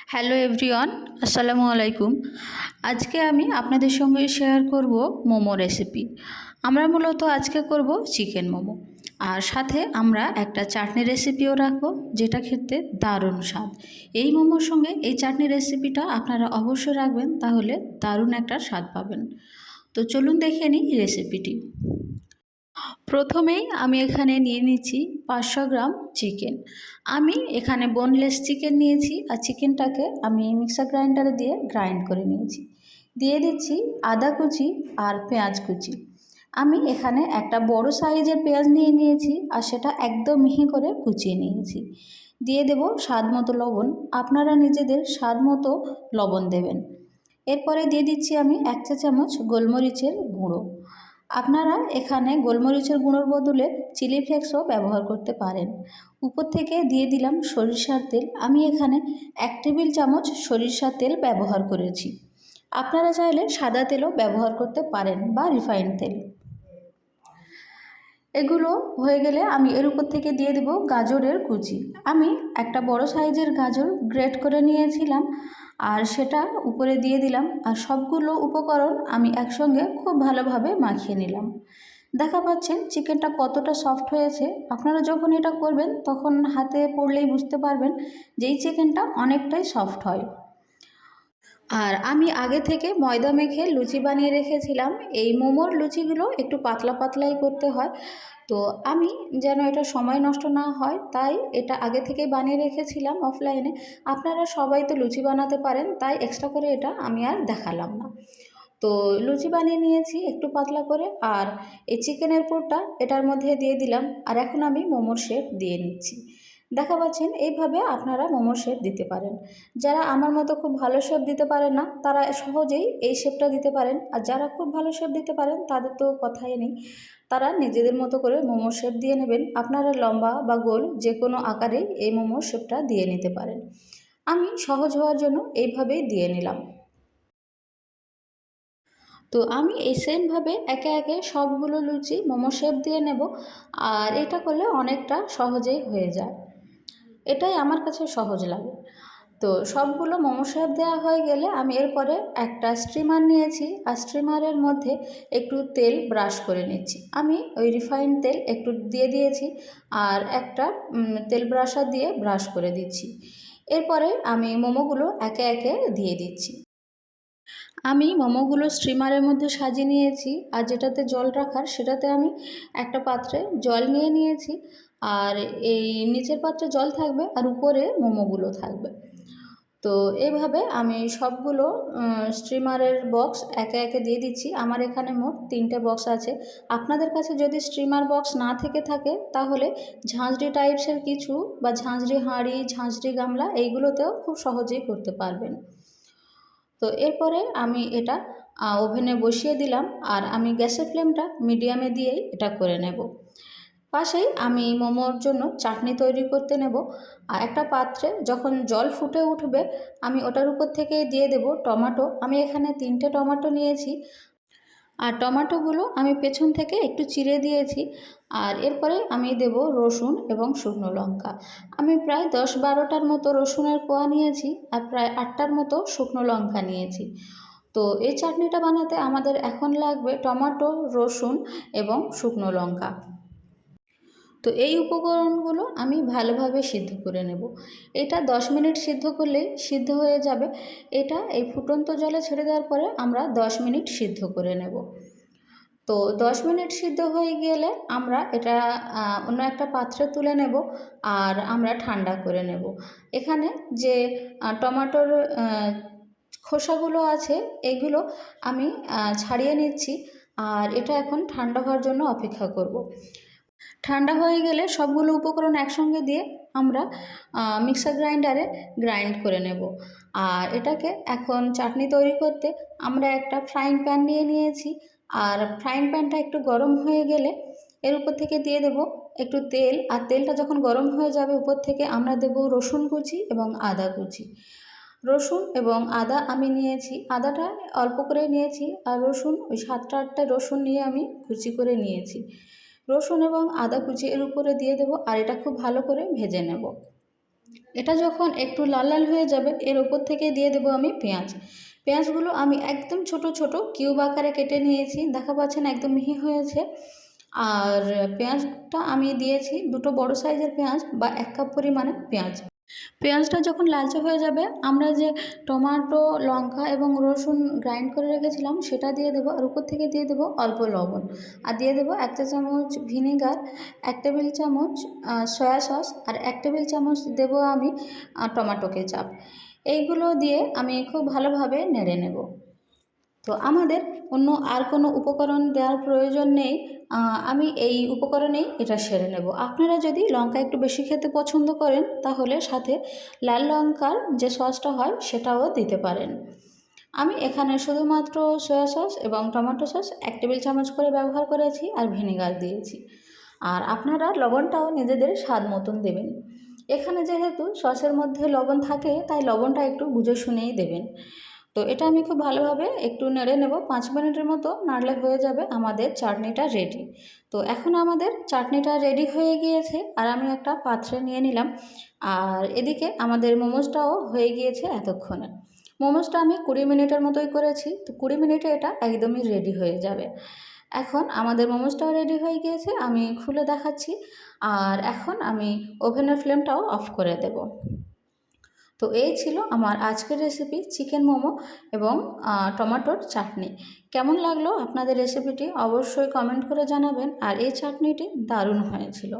Hello everyone, আসসালামু আলাইকুম। আজকে আমি আপনাদের সঙ্গে শেয়ার করব মোমো রেসিপি। আমরা মূলত আজকে করব চিকেন মোমো, আর সাথে আমরা একটা চাটনি রেসিপিও রাখবো, যেটা খেতে দারুণ স্বাদ। এই মোমোর সঙ্গে এই চাটনি রেসিপিটা আপনারা অবশ্যই রাখবেন, তাহলে দারুণ একটা স্বাদ পাবেন। তো চলুন দেখে নিই রেসিপিটি। প্রথমেই আমি এখানে নিয়ে নিচ্ছি 500 গ্রাম চিকেন। আমি এখানে বোনলেস চিকেন নিয়েছি, আর চিকেনটাকে আমি মিক্সার গ্রাইন্ডারে দিয়ে গ্রাইন্ড করে নিয়েছি। দিয়ে দিচ্ছি আদা কুচি আর পেঁয়াজ কুচি। আমি এখানে একটা বড় সাইজের পেঁয়াজ নিয়ে নিয়েছি, আর সেটা একদম মিহি করে কুচিয়ে নিয়েছি। দিয়ে দেব স্বাদ মতো লবণ, আপনারা নিজেদের স্বাদ মতো লবণ দেবেন। এরপরে দিয়ে দিচ্ছি আমি 1 চা চামচ গোলমরিচের গুঁড়ো। আপনারা এখানে গোলমরিচের গুঁড়োর বদলে চিলি ফ্লেক্সও ব্যবহার করতে পারেন। উপর থেকে দিয়ে দিলাম সরিষার তেল। আমি এখানে 1 টেবিল চামচ সরিষার তেল ব্যবহার করেছি। আপনারা চাইলে সাদা তেলও ব্যবহার করতে পারেন বা রিফাইন্ড তেল। এগুলো হয়ে গেলে আমি এর উপর থেকে দিয়ে দেব গাজরের কুচি। আমি একটা বড় সাইজের গাজর গ্রেট করে নিয়েছিলাম, আর সেটা উপরে দিয়ে দিলাম। আর সবগুলো উপকরণ আমি একসঙ্গে খুব ভালোভাবে মাখিয়ে নিলাম। দেখা পাচ্ছেন চিকেনটা কতটা সফট হয়েছে। আপনারা যখন এটা করবেন তখন হাতে পড়লেই বুঝতে পারবেন যে এই চিকেনটা অনেকটাই সফট হয়। আর আমি আগে থেকে ময়দা মেখে লুচি বানিয়ে রেখেছিলাম। এই মোমোর লুচিগুলো একটু পাতলা পাতলাই করতে হয়। তো আমি যেন এটা সময় নষ্ট না হয়, তাই এটা আগে থেকে বানিয়ে রেখেছিলাম অফলাইনে। আপনারা সবাই তো লুচি বানাতে পারেন, তাই এক্সট্রা করে এটা আমি আর দেখালাম না। তো লুচি বানিয়ে নিয়েছি একটু পাতলা করে, আর এই চিকেনের পুরটা এটার মধ্যে দিয়ে দিলাম। আর এখন আমি মোমোর শেপ দিয়ে নিচ্ছি। দেখা পাচ্ছেন এইভাবে আপনারা মোমোর শেপ দিতে পারেন। যারা আমার মতো খুব ভালো শেপ দিতে পারেন না, তারা সহজেই এই শেপটা দিতে পারেন। আর যারা খুব ভালো শেপ দিতে পারেন তাদের তো কথাই নেই, তারা নিজেদের মতো করে মোমোর শেপ দিয়ে নেবেন। আপনারা লম্বা বা গোল যে কোনো আকারেই এই মোমোর শেপটা দিয়ে নিতে পারেন। আমি সহজ হওয়ার জন্য এইভাবেই দিয়ে নিলাম। তো আমি এই সেমভাবে একে একে সবগুলো লুচি মোমো শেপ দিয়ে নেব। আর এটা করলে অনেকটা সহজেই হয়ে যায়, এটাই আমার কাছে সহজ লাগে। তো সবগুলো মোমো শেপ দেওয়া হয়ে গেলে আমি এরপরে একটা স্ট্রিমার নিয়েছি, আর স্ট্রিমারের মধ্যে একটু তেল ব্রাশ করে নিচ্ছি। আমি ওই রিফাইন্ড তেল একটু দিয়ে দিয়েছি, আর একটা তেল ব্রাশার দিয়ে ব্রাশ করে দিচ্ছি। এরপরে আমি মোমোগুলো একে একে দিয়ে দিচ্ছি। আমি মোমোগুলো স্ট্রিমারের মধ্যে সাজিয়ে নিয়েছি, আর যেটাতে জল রাখার সেটাতে আমি একটা পাত্রে জল নিয়ে নিয়েছি। আর এই নিচের পাত্রে জল থাকবে, আর উপরে মোমোগুলো থাকবে। তো এইভাবে আমি সবগুলো স্ট্রিমারের বক্স একে একে দিয়ে দিচ্ছি। আমার এখানে মোট 3টে বক্স আছে। আপনাদের কাছে যদি স্ট্রিমার বক্স না থেকে থাকে, তাহলে ঝাঁঝরি টাইপসের কিছু বা ঝাঁঝরি হাঁড়ি, ঝাঁঝরি গামলা, এইগুলোতেও খুব সহজেই করতে পারবেন। তো এরপরে আমি এটা ওভেনে বসিয়ে দিলাম, আর আমি গ্যাসের ফ্লেমটা মিডিয়ামে দিয়েই এটা করে নেব। পাশেই আমি মোমোর জন্য চাটনি তৈরি করতে নেব। আর একটা পাত্রে যখন জল ফুটে উঠবে, আমি ওটার উপর থেকে দিয়ে দেব টমেটো। আমি এখানে 3টে টমেটো নিয়েছি, আর টমেটোগুলো আমি পেছন থেকে একটু চিড়ে দিয়েছি। আর এরপরে আমি দেব রসুন এবং শুকনো লঙ্কা। আমি প্রায় 10-12টার মতো রসুনের কোয়া নিয়েছি, আর প্রায় 8টার মতো শুকনো লঙ্কা নিয়েছি। তো এই চাটনিটা বানাতে আমাদের এখন লাগবে টমেটো, রসুন এবং শুকনো লঙ্কা। তো এই উপকরণগুলো আমি ভালোভাবে সিদ্ধ করে নেব। এটা 10 মিনিট সিদ্ধ করলেই সিদ্ধ হয়ে যাবে। এটা এই ফুটন্ত জলে ছেড়ে দেওয়ার পরে আমরা 10 মিনিট সিদ্ধ করে নেব। তো 10 মিনিট সিদ্ধ হয়ে গেলে আমরা এটা অন্য একটা পাত্রে তুলে নেব, আর আমরা ঠান্ডা করে নেব। এখানে যে টমেটোর খোসাগুলো আছে, এগুলো আমি ছাড়িয়ে নিচ্ছি। আর এটা এখন ঠান্ডা হওয়ার জন্য অপেক্ষা করব। ঠান্ডা হয়ে গেলে সবগুলো উপকরণ একসঙ্গে দিয়ে আমরা মিক্সার গ্রাইন্ডারে গ্রাইন্ড করে নেব। আর এটাকে এখন চাটনি তৈরি করতে আমরা একটা ফ্রাইং প্যান নিয়ে নিয়েছি। আর ফ্রাইং প্যানটা একটু গরম হয়ে গেলে এর উপর থেকে দিয়ে দেব একটু তেল। আর তেলটা যখন গরম হয়ে যাবে, উপর থেকে আমরা দেব রসুন কুচি এবং আদা কুচি। রসুন এবং আদা আমি নিয়েছি, আদাটা অল্প করে নিয়েছি, আর রসুন ওই 7-8টা রসুন নিয়ে আমি কুচি করে নিয়েছি। রসুন এবং আদা কুচি এর উপরে দিয়ে দেব, আর এটা খুব ভালো করে ভেজে নেব। এটা যখন একটু লাল লাল হয়ে যাবে এর ওপর থেকে দিয়ে দেবো আমি পেঁয়াজ। পেঁয়াজগুলো আমি একদম ছোট ছোট কিউব আকারে কেটে নিয়েছি, দেখা পাচ্ছেন একদম মিহি হয়েছে। আর পেঁয়াজটা আমি দিয়েছি দুটো বড় সাইজের পেঁয়াজ বা 1 কাপ পরিমাণে পেঁয়াজ। পেঁয়াজটা যখন লালচে হয়ে যাবে আমরা যে টমেটো, লঙ্কা এবং রসুন গ্রাইন্ড করে রেখেছিলাম সেটা দিয়ে দেবো, আর উপর থেকে দিয়ে দেবো অল্প লবণ, আর দিয়ে দেবো 1 চা চামচ ভিনেগার, 1 টেবিল চামচ সয়া সস, আর 1 টেবিল চামচ দেবো আমি টমেটো কেচাপ। এইগুলো দিয়ে আমি খুব ভালোভাবে নেড়ে নেব। তো আমাদের অন্য আর কোনো উপকরণ দেওয়ার প্রয়োজন নেই, আমি এই উপকরণেই এটা সেরে নেব। আপনারা যদি লঙ্কা একটু বেশি খেতে পছন্দ করেন তাহলে সাথে লাল লঙ্কার যে সসটা হয় সেটাও দিতে পারেন। আমি এখানে শুধুমাত্র সয়া সস এবং টমেটো সস 1 টেবিল চামচ করে ব্যবহার করেছি, আর ভিনেগার দিয়েছি। আর আপনারা লবণটাও নিজেদের স্বাদ মতন দেবেন। এখানে যেহেতু সসের মধ্যে লবণ থাকে তাই লবণটা একটু বুঝে শুনেই দেবেন। তো এটা আমি খুব ভালোভাবে একটু নেড়ে নেব, 5 মিনিটের মতো নাড়লে হয়ে যাবে আমাদের চাটনিটা রেডি। তো এখন আমাদের চাটনিটা রেডি হয়ে গিয়েছে, আর আমি একটা পাত্রে নিয়ে নিলাম। আর এদিকে আমাদের মোমোসটাও হয়ে গিয়েছে এতক্ষণে। মোমোসটা আমি 20 মিনিটের মতোই করেছি, তো 20 মিনিটে এটা একদমই রেডি হয়ে যাবে। এখন আমাদের মোমোসটাও রেডি হয়ে গিয়েছে, আমি খুলে দেখাচ্ছি। আর এখন আমি ওভেনের ফ্লেমটাও অফ করে দেব। তো এই ছিল আমার আজকের রেসিপি, চিকেন মোমো এবং টমেটোর চাটনি। কেমন লাগলো আপনাদের রেসিপিটি অবশ্যই কমেন্ট করে জানাবেন, আর এই চাটনিটি দারুণ হয়েছিল।